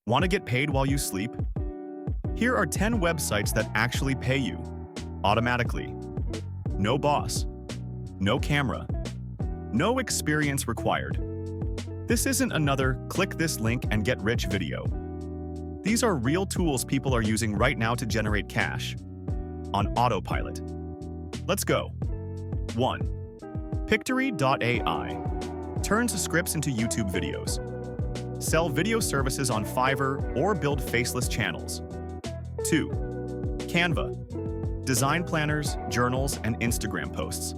Want to get paid while you sleep? Here are 10 websites that actually pay you automatically. No boss, no camera, no experience required. This isn't another click this link and get rich video. These are real tools people are using right now to generate cash on autopilot. Let's go. 1. Pictory.ai turns scripts into YouTube videos. Sell video services on Fiverr or build faceless channels. 2. Canva. Design planners, journals, and Instagram posts.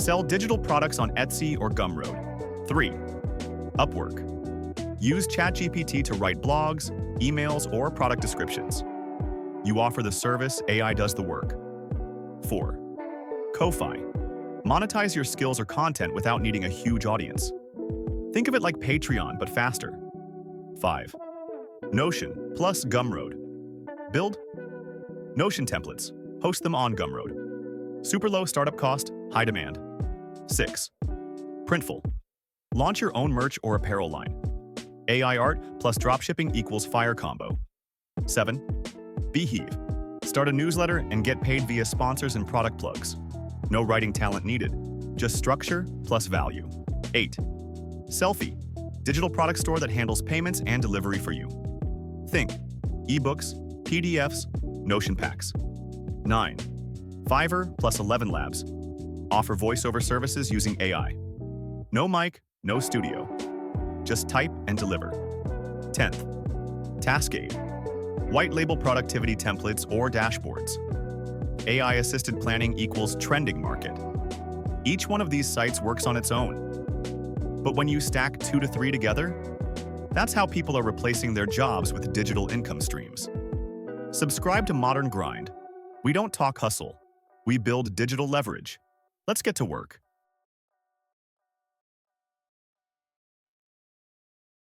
Sell digital products on Etsy or Gumroad. 3. Upwork. Use ChatGPT to write blogs, emails, or product descriptions. You offer the service, AI does the work. 4. Ko-fi. Monetize your skills or content without needing a huge audience. Think of it like Patreon, but faster. 5. Notion plus Gumroad. Build Notion templates. Host them on Gumroad. Super low startup cost, high demand. 6. Printful. Launch your own merch or apparel line. AI art plus dropshipping equals fire combo. 7. Beehiiv. Start a newsletter and get paid via sponsors and product plugs. No writing talent needed, just structure plus value. 8. Sellfy. Digital product store that handles payments and delivery for you. Think ebooks, PDFs, Notion packs. 9. Fiverr plus ElevenLabs. Offer voiceover services using AI. No mic, no studio. Just type and deliver. 10th. Taskade. White label productivity templates or dashboards. AI-assisted planning equals trending market. Each one of these sites works on its own. But when you stack 2 to 3 together, that's how people are replacing their jobs with digital income streams. Subscribe to ModernGrind. We don't talk hustle. We build digital leverage. Let's get to work.